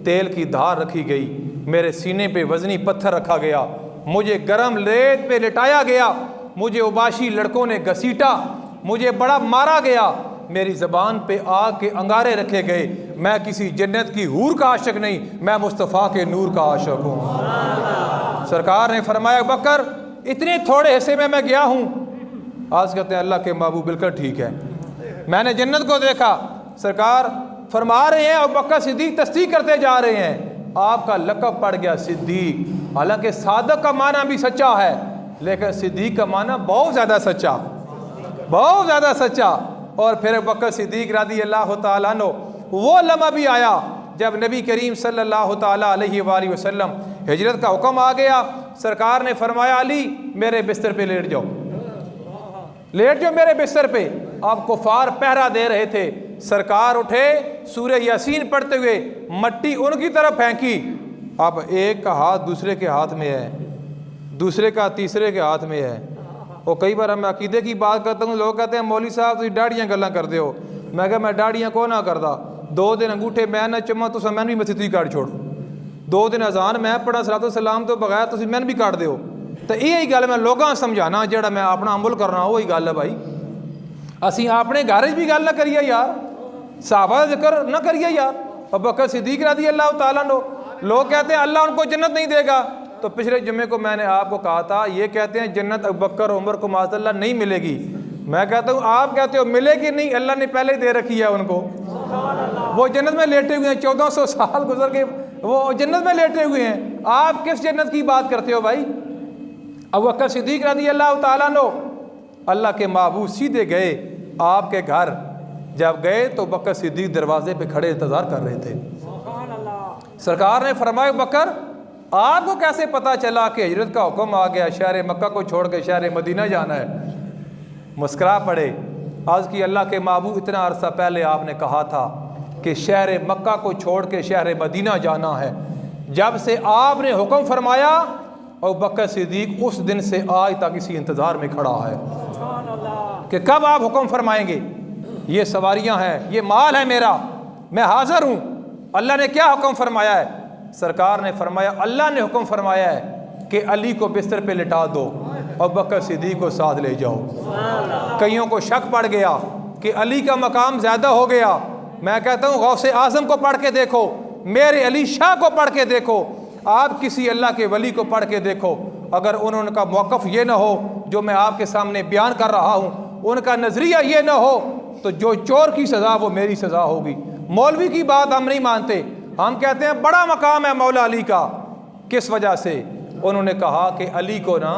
تیل کی دھار رکھی گئی، میرے سینے پہ وزنی پتھر رکھا گیا، مجھے گرم ریت پہ لٹایا گیا، مجھے عباشی لڑکوں نے گھسیٹا، مجھے بڑا مارا گیا، میری زبان پہ آگ کے انگارے رکھے گئے، میں کسی جنت کی حور کا عاشق نہیں، میں مصطفیٰ کے نور کا عاشق ہوں۔ سرکار نے فرمایا بکر اتنے تھوڑے حصے میں گیا ہوں، آج کہتے ہیں اللہ کے محبوب بالکل ٹھیک ہے، میں نے جنت کو دیکھا۔ سرکار فرما رہے ہیں اور بکر صدیق تصدیق کرتے جا رہے ہیں، آپ کا لقب پڑ گیا صدیق، حالانکہ صادق کا معنی بھی سچا ہے لیکن صدیق کا معنی بہت زیادہ سچا، بہت زیادہ سچا۔ اور پھر بکر صدیق رضی اللہ تعالیٰ عنہ وہ لمحہ بھی آیا جب نبی کریم صلی اللہ تعالیٰ علیہ وآلہ وسلم ہجرت کا حکم آ گیا، سرکار نے فرمایا علی میرے بستر پہ لیٹ جاؤ، لیٹ جاؤ میرے بستر پہ۔ آپ کفار پہرا دے رہے تھے، سرکار اٹھے سورہ یاسین پڑھتے ہوئے مٹی ان کی طرف پھینکی، اب ایک کا ہاتھ دوسرے کے ہاتھ میں ہے، دوسرے کا تیسرے کے ہاتھ میں ہے۔ اور کئی بار میں عقیدے کی بات کرتا ہوں، لوگ کہتے ہیں مولوی صاحب تھی ڈاڑیاں گلاں کر دے ہو، میں کہا میں ڈاڑیاں کو نہ کردا، 2 دن انگوٹھے میں نہ چما تو میں بھی مسجد ہی کاٹ چھوڑ، 2 دن اذان میں پڑھا صلاۃ والسلام تو بغیر تسی میں بھی کاٹ دیو۔ تو یہی گل میں لوگاں سمجھانا جڑا میں اپنا عمل کرنا وہی گل ہے بھائی، اسی اپنے گھر بھی گل نہ کریے یار، صحابہ ذکر نہ کریے یار۔ ابو بکر صدیق رضی اللہ تعالیٰ عنہ لوگ کہتے ہیں اللہ ان کو جنت نہیں دے گا، تو پچھلے جمعے کو میں نے آپ کو کہا تھا یہ کہتے ہیں جنت ابو بکر عمر کو معاذ اللہ نہیں ملے گی، میں کہتا ہوں آپ کہتے ہو ملے گی نہیں، اللہ نے پہلے دے رکھی ہے ان کو، وہ جنت میں لیٹے ہوئے ہیں، 1400 سال گزر کے وہ جنت میں لیٹے ہوئے ہیں، آپ کس جنت کی بات کرتے ہو بھائی؟ ابو بکر صدیق رضی اللہ تعالیٰ عنہ اللہ کے محبوب سیدھے گئے آپ کے گھر، جب گئے تو بکر صدیق دروازے پہ کھڑے انتظار کر رہے تھے۔ سرکار نے فرمایا بکر آپ کو کیسے پتا چلا کہ ہجرت کا حکم آ گیا، شہر مکہ کو چھوڑ کے شہر مدینہ جانا ہے؟ مسکرا پڑے، آج کی اللہ کے محبوب اتنا عرصہ پہلے آپ نے کہا تھا کہ شہر مکہ کو چھوڑ کے شہر مدینہ جانا ہے، جب سے آپ نے حکم فرمایا اور بکر صدیق اس دن سے آج تک اسی انتظار میں کھڑا ہے کہ کب آپ حکم فرمائیں گے، یہ سواریاں ہیں، یہ مال ہے میرا، میں حاضر ہوں، اللہ نے کیا حکم فرمایا ہے؟ سرکار نے فرمایا اللہ نے حکم فرمایا ہے کہ علی کو بستر پہ لٹا دو اور بکر صدیق کو ساتھ لے جاؤ۔ کئیوں کو شک پڑ گیا، کہ علی کا مقام زیادہ ہو گیا، میں کہتا ہوں غوث اعظم کو پڑھ کے دیکھو، میرے علی شاہ کو پڑھ کے دیکھو، آپ کسی اللہ کے ولی کو پڑھ کے دیکھو، اگر انہوں کا موقف یہ نہ ہو جو میں آپ کے سامنے بیان کر رہا ہوں، ان کا نظریہ یہ نہ ہو تو جو چور کی سزا وہ میری سزا ہوگی۔ مولوی کی بات ہم نہیں مانتے، ہم کہتے ہیں بڑا مقام ہے مولا علی کا۔ کس وجہ سے؟ انہوں نے کہا کہ علی کو نا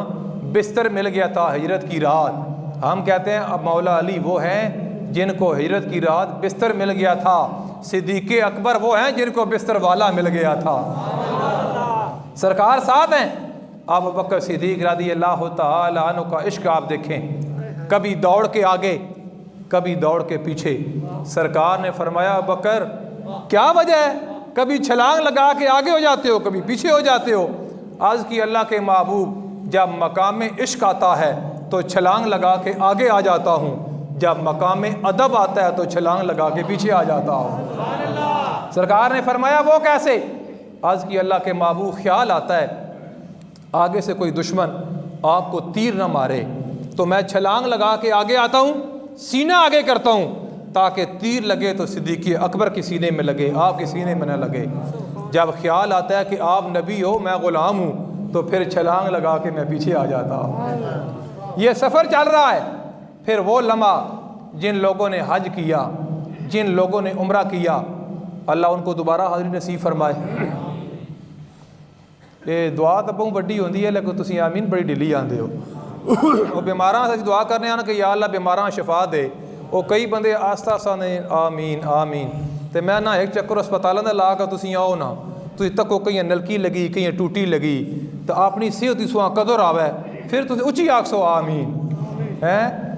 بستر مل گیا تھا ہجرت کی رات۔ ہم کہتے ہیں اب مولا علی وہ ہیں جن کو ہجرت کی رات بستر مل گیا تھا، صدیق اکبر وہ ہیں جن کو بستر والا مل گیا تھا۔ سرکار ساتھ ہیں۔ ابو بکر صدیق رضی اللہ تعالی عنہ کا عشق آپ دیکھیں، کبھی دوڑ کے آگے کبھی دوڑ کے پیچھے۔ سرکار نے فرمایا ابو بکر کیا وجہ ہے، کبھی چھلانگ لگا کے آگے ہو جاتے ہو کبھی پیچھے ہو جاتے ہو؟ عرض کی اللہ کے محبوب جب مقام عشق آتا ہے تو چھلانگ لگا کے آگے آ جاتا ہوں، جب مقام ادب آتا ہے تو چھلانگ لگا کے پیچھے آ جاتا ہوں۔ سرکار نے فرمایا وہ کیسے؟ عرض کی اللہ کے محبوب خیال آتا ہے آگے سے کوئی دشمن آپ کو تیر نہ مارے تو میں چھلانگ لگا کے آگے آتا ہوں، سینہ آگے کرتا ہوں تاکہ تیر لگے تو صدیق اکبر کے سینے میں لگے، آپ کے سینے میں نہ لگے۔ جب خیال آتا ہے کہ آپ نبی ہو میں غلام ہوں تو پھر چھلانگ لگا کے میں پیچھے آ جاتا ہوں۔ یہ سفر چل رہا ہے۔ پھر وہ لمحہ جن لوگوں نے حج کیا، جن لوگوں نے عمرہ کیا، اللہ ان کو دوبارہ حاضری نصیب فرمائے۔ یہ دعا تو بہت بڑی ہوندی ہے لیکن تسی آمین بڑی ڈھیلی آندے ہو۔ وہ بیماراں سے دعا کرنے آنا کہ یا اللہ بیماراں شفا دے، وہ کئی بندے آستہ آستہ نے آمین آمین، تے میں نہ ایک چکر ہسپتالاں دا لا کے تسی آؤ نا، تسی تکو کہیں نلکی لگی کہیں ٹوٹی لگی تو اپنی صحت سواں قدر آوے پھر تسی اچھی آکسو آمین۔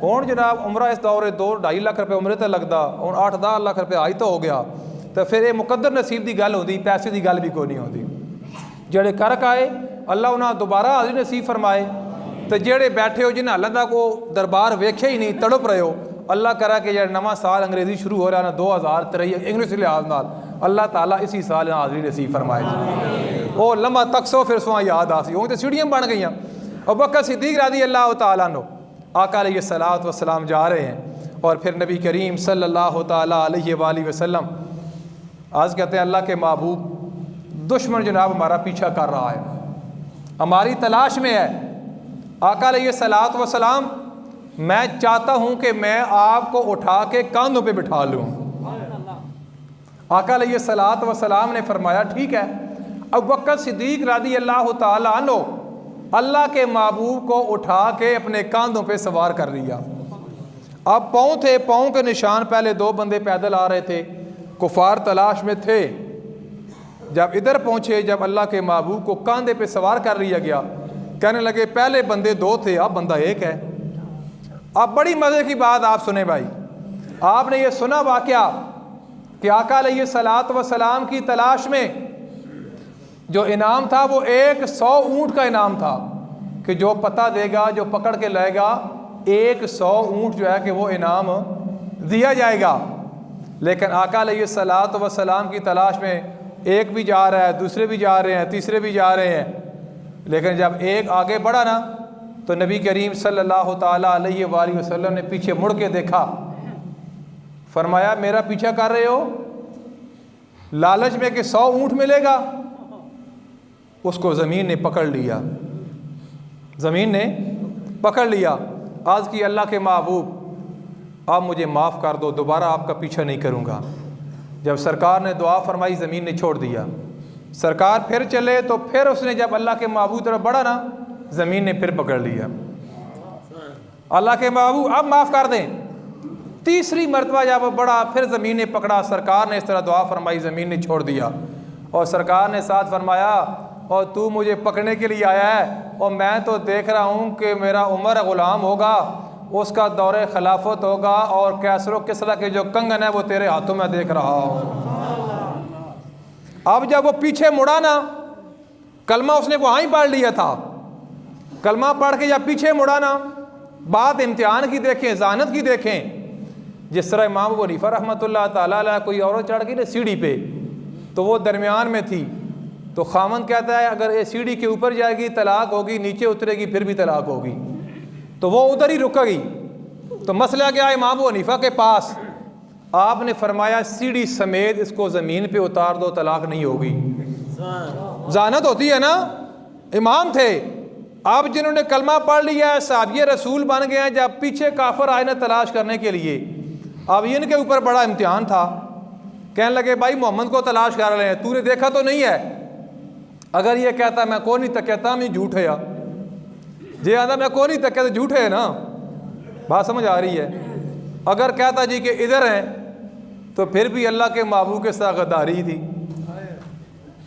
ہوں جناب عمرہ اس دورے 2-2.5 لاکھ روپے عمرے تے لگدا، ہوں 8-10 لاکھ روپے آئی تو ہو گیا، تو پھر یہ مقدر نصیب دی گل ہوندی، پیسے دی گل بھی کوئی نہیں ہوندی۔ جڑے کر کے آئے اللہ انہاں دوبارہ حاضری نصیب فرمائے، تو جڑے بیٹھے ہو جنہیں اللہ دا کو دربار ویکھے ہی نہیں تڑپ رہے ہو، اللہ کرا کہ جڑا نواں سال انگریزی شروع ہو رہا ہے نا 2023 انگلش لحاظ نال، اللہ تعالیٰ اسی سال حاضری نصیب فرمائے۔ وہ لمحہ تک سو پھر سواں یاد آسی، وہ تو سیڑھیاں بن گئیاں۔ ابو بکر صدیق رضی اللہ تعالیٰ عنہ آقا علیہ الصلوۃ والسلام جا رہے ہیں اور پھر نبی کریم صلی اللہ تعالیٰ علیہ وآلہ وسلم آج کہتے ہیں اللہ کے محبوب دشمن جناب ہمارا پیچھا کر رہا ہے، ہماری تلاش میں ہے۔ آقا علیہ الصلوۃ والسلام میں چاہتا ہوں کہ میں آپ کو اٹھا کے کاندھوں پہ بٹھا لوں۔ آقا علیہ الصلوۃ والسلام نے فرمایا ٹھیک ہے۔ ابو بکر صدیق رضی اللہ تعالیٰ عنہ اللہ کے محبوب کو اٹھا کے اپنے کاندھوں پہ سوار کر لیا۔ اب پاؤں تھے، پاؤں کے نشان، پہلے 2 بندے پیدل آ رہے تھے، کفار تلاش میں تھے۔ جب ادھر پہنچے، جب اللہ کے محبوب کو کاندھے پہ سوار کر لیا گیا، کہنے لگے پہلے بندے 2 تھے اب بندہ 1 ہے۔ اب بڑی مزے کی بات آپ سنیں بھائی، آپ نے یہ سنا واقعہ کہ آقا علیہ الصلوۃ والسلام کی تلاش میں جو انعام تھا وہ 100 اونٹ کا انعام تھا، کہ جو پتہ دے گا، جو پکڑ کے لائے گا، 100 اونٹ جو ہے کہ وہ انعام دیا جائے گا۔ لیکن آقا علیہ الصلوۃ والسلام کی تلاش میں ایک بھی جا رہا ہے، دوسرے بھی جا رہے ہیں، تیسرے بھی جا رہے ہیں، لیکن جب ایک آگے بڑھا نا تو نبی کریم صلی اللہ تعالیٰ علیہ وآلہ وسلم نے پیچھے مڑ کے دیکھا، فرمایا میرا پیچھا کر رہے ہو لالچ میں کہ 100 اونٹ ملے گا؟ اس کو زمین نے پکڑ لیا، زمین نے پکڑ لیا۔ آج کی اللہ کے محبوب آپ مجھے معاف کر دو، دوبارہ آپ کا پیچھا نہیں کروں گا۔ جب سرکار نے دعا فرمائی زمین نے چھوڑ دیا، سرکار پھر چلے تو پھر اس نے جب اللہ کے محبوب طرف بڑھا نا زمین نے پھر پکڑ لیا۔ اللہ کے محبوب اب معاف کر دیں۔ تیسری مرتبہ جب بڑھا پھر زمین نے پکڑا، سرکار نے اس طرح دعا فرمائی زمین نے چھوڑ دیا، اور سرکار نے ساتھ فرمایا اور تو مجھے پکڑنے کے لیے آیا ہے اور میں تو دیکھ رہا ہوں کہ میرا عمر غلام ہوگا، اس کا دور خلافت ہوگا اور کیسر و کسریٰ کے جو کنگن ہے وہ تیرے ہاتھوں میں دیکھ رہا ہوں۔ اب جب وہ پیچھے مڑا نا، کلمہ اس نے وہاں ہی پڑھ لیا تھا، کلمہ پڑھ کے جب پیچھے مڑا نا، بات امتحان کی دیکھیں، ذہانت کی دیکھیں۔ جس طرح امام ابو حنیفہ رحمۃ اللہ تعالیٰ علیہ کوئی عورت چڑھ گئی نا سیڑھی پہ تو وہ درمیان میں تھی، تو خامن کہتا ہے اگر یہ سیڑھی کے اوپر جائے گی طلاق ہوگی، نیچے اترے گی پھر بھی طلاق ہوگی، تو وہ ادھر ہی رک گئی۔ تو مسئلہ گیا امام ابو حنیفہ کے پاس، آپ نے فرمایا سیڑھی سمیت اس کو زمین پہ اتار دو، طلاق نہیں ہوگی۔ ذہانت ہوتی ہے نا، امام تھے، اب جنہوں نے کلمہ پڑھ لیا ہے، صحابی رسول بن گئے ہیں، جب پیچھے کافر آئے نا تلاش کرنے کے لیے، اب ان کے اوپر بڑا امتحان تھا، کہنے لگے بھائی محمد کو تلاش کر رہے ہیں، تو نے دیکھا تو نہیں ہے؟ اگر یہ کہتا میں کو نہیں تکیتا میں جھوٹ ہے، جی آدھا میں کو نہیں تکیتا جھوٹ ہے نا، بات سمجھ آ رہی ہے؟ اگر کہتا جی کہ ادھر ہیں تو پھر بھی اللہ کے محبوب کے ساتھ غداری تھی۔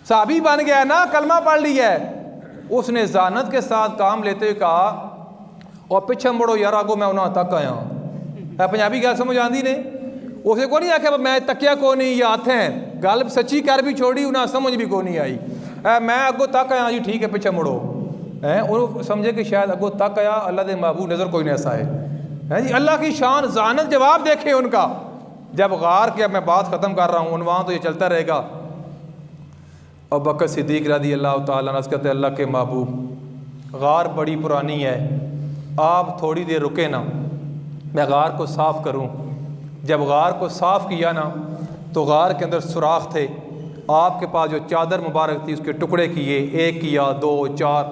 صحابی بن گیا نا، کلمہ پڑھ لیا ہے، اس نے ذہانت کے ساتھ کام لیتے ہوئے کہا اور پیچھے مڑو یار آگو میں انہاں تک آیا ہوں۔ پنجابی گل سمجھ آندی نے؟ اسے کو نہیں آخیا میں تکیا کو نہیں یا ہاتھ ہیں، گل سچی کر بھی چھوڑی، انہیں سمجھ بھی کو نہیں آئی، میں اگو تک آیا جی ٹھیک ہے پیچھے مڑو، انہوں سمجھے کہ شاید اگو تک آیا اللہ دے محبوب نظر کوئی نہیں ایسا ہے جی، اللہ کی شان، ذہانت، جواب دیکھیں ان کا۔ جب غار کیا، میں بات ختم کر رہا ہوں، عنوان تو یہ چلتا رہے گا۔ ابو بکر صدیق رضی اللہ تعالیٰ عنہ کہتے ہیں اللہ کے محبوب غار بڑی پرانی ہے، آپ تھوڑی دیر رکے نا، میں غار کو صاف کروں۔ جب غار کو صاف کیا نا تو غار کے اندر سوراخ تھے، آپ کے پاس جو چادر مبارک تھی اس کے ٹکڑے کیے، 1 کیا 2 4،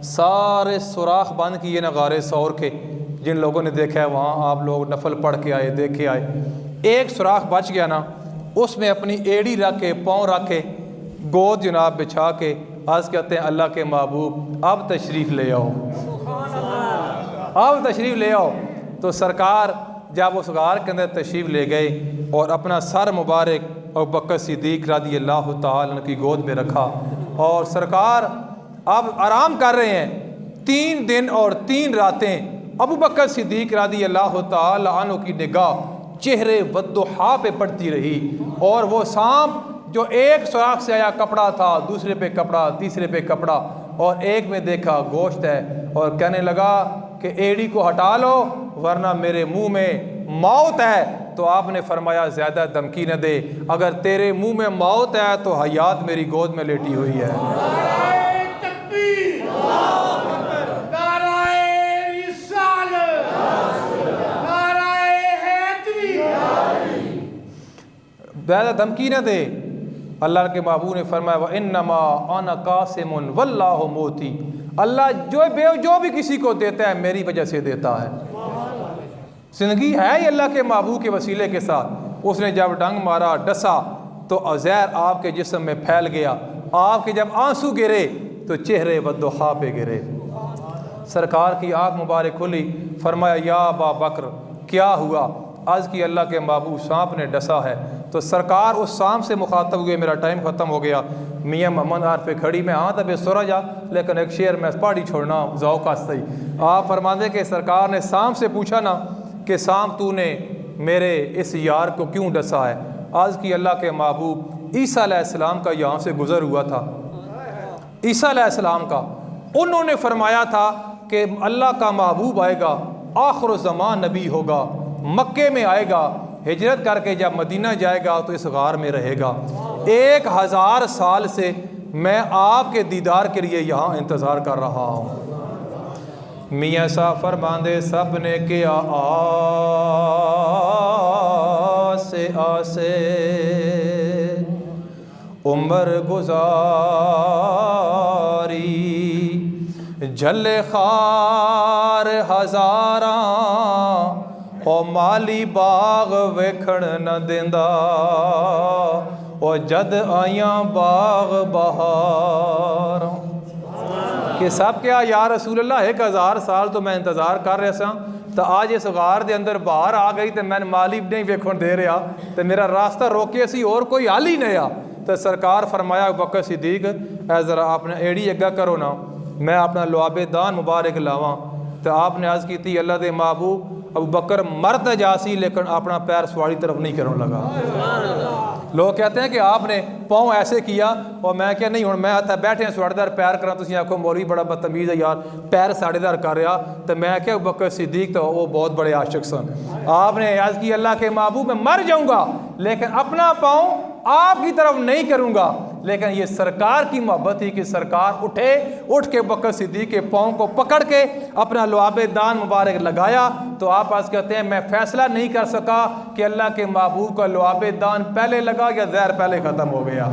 سارے سوراخ بند کیے نا غار ثور کے، جن لوگوں نے دیکھا ہے وہاں آپ لوگ نفل پڑھ کے آئے، دیکھے آئے، ایک سوراخ بچ گیا نا، اس میں اپنی ایڑی رکھ کے پاؤں رکھ کے گود جناب بچھا کے آج کہتے ہیں اللہ کے محبوب اب تشریف لے آؤ، اب تشریف لے آؤ۔ تو سرکار جب اس غار کے اندر تشریف لے گئے اور اپنا سر مبارک ابو بکر صدیق رضی اللہ تعالیٰ عنہ کی گود میں رکھا، اور سرکار اب آرام کر رہے ہیں، 3 دن اور 3 راتیں ابو بکر صدیق رضی اللہ تعالیٰ عنہ کی نگاہ چہرے والضحیٰ پہ پڑتی رہی، اور وہ سانپ جو ایک سوراخ سے آیا کپڑا تھا، دوسرے پہ کپڑا، تیسرے پہ کپڑا، اور ایک میں دیکھا گوشت ہے، اور کہنے لگا کہ ایڑی کو ہٹا لو ورنہ میرے منہ میں موت ہے۔ تو آپ نے فرمایا زیادہ دھمکی نہ دے، اگر تیرے منہ میں موت ہے تو حیات میری گود میں لیٹی ہوئی ہے۔ زیادہ دھمکی نہ دے۔ اللہ کے محبوب نے فرمایا وَإِنَّمَا أَنَا قَاسِمٌ وَاللَّهُ مُؤْتِي، اللہ جو بھی کسی کو دیتا ہے میری وجہ سے دیتا ہے۔ زندگی ہے یہ اللہ کے محبوب کے وسیلے کے ساتھ۔ اس نے جب ڈنگ مارا، ڈسا، تو زہر آپ کے جسم میں پھیل گیا، آپ کے جب آنسو گرے تو چہرے والضحیٰ پہ گرے، سرکار کی آنکھ مبارک کھلی، فرمایا یا ابا بکر کیا ہوا؟ عرض کی اللہ کے محبوب سانپ نے ڈسا ہے۔ تو سرکار اس سانپ سے مخاطب ہوئے، میرا ٹائم ختم ہو گیا، میاں محمد عارف کھڑی میں ہاں تب سورا جا، لیکن ایک شعر میں پاڑی چھوڑنا ذوق کا صحیح۔ آپ فرماندے کہ سرکار نے سانپ سے پوچھا نا کہ سانپ تو نے میرے اس یار کو کیوں ڈسا ہے؟ عرض کی اللہ کے محبوب عیسیٰ علیہ السلام کا یہاں سے گزر ہوا تھا، عیسیٰ علیہ السلام کا، انہوں نے فرمایا تھا کہ اللہ کا محبوب آئے گا، آخر الزمان نبی ہوگا، مکے میں آئے گا، ہجرت کر کے جب مدینہ جائے گا تو اس غار میں رہے گا۔ 1000 سال سے میں آپ کے دیدار کے لیے یہاں انتظار کر رہا ہوں۔ میاں صاحب فرماندے سب نے کیا آسے آسے عمر گزاری، جھلے خار ہزاراں او مالی باغ ویکھن نہ دیندا، او جد آیاں باغ بہار۔ کہ سب کیا یا رسول اللہ 1000 سال تو میں انتظار کر رہا سا، تو آج اس غار دے اندر باہر آ گئی تو میں مالی نہیں ویکھن دے رہا، تو میرا راستہ روکے سی اور کوئی حال ہی نہیں آ۔ تو سرکار فرمایا ابو بکر صدیق اے ذرا آپ نے ایڑی اگا کرو نا، میں اپنا لعاب دان مبارک لاواں۔ تو آپ نے عرض کی تھی اللہ دے محبوب ابو بکر مرد جاسی لیکن اپنا پیر سواڑی طرف نہیں کرنے لگا۔ لوگ کہتے ہیں کہ آپ نے پاؤں ایسے کیا، اور میں کیا نہیں ہوں میں آتا بیٹھے ہیں سواڑی دار پیر کرا، تسی آنکھوں مولوی بڑا بدتمیز ہے یار پیر ساڑے دار کر رہا، تو میں کیا ابو بکر صدیق تو وہ بہت بڑے عاشق سن۔ آپ نے عرض کی اللہ کے محبوب میں مر جاؤں گا لیکن اپنا پاؤں آپ کی طرف نہیں کروں گا، لیکن یہ سرکار کی محبت تھی کہ سرکار اٹھ کے بکر صدیق کے پاؤں کو پکڑ کے اپنا لعاب دان مبارک لگایا. تو آپ آج کہتے ہیں میں فیصلہ نہیں کر سکا کہ اللہ کے محبوب کا لعاب دان پہلے لگا یا زہر پہلے ختم ہو گیا.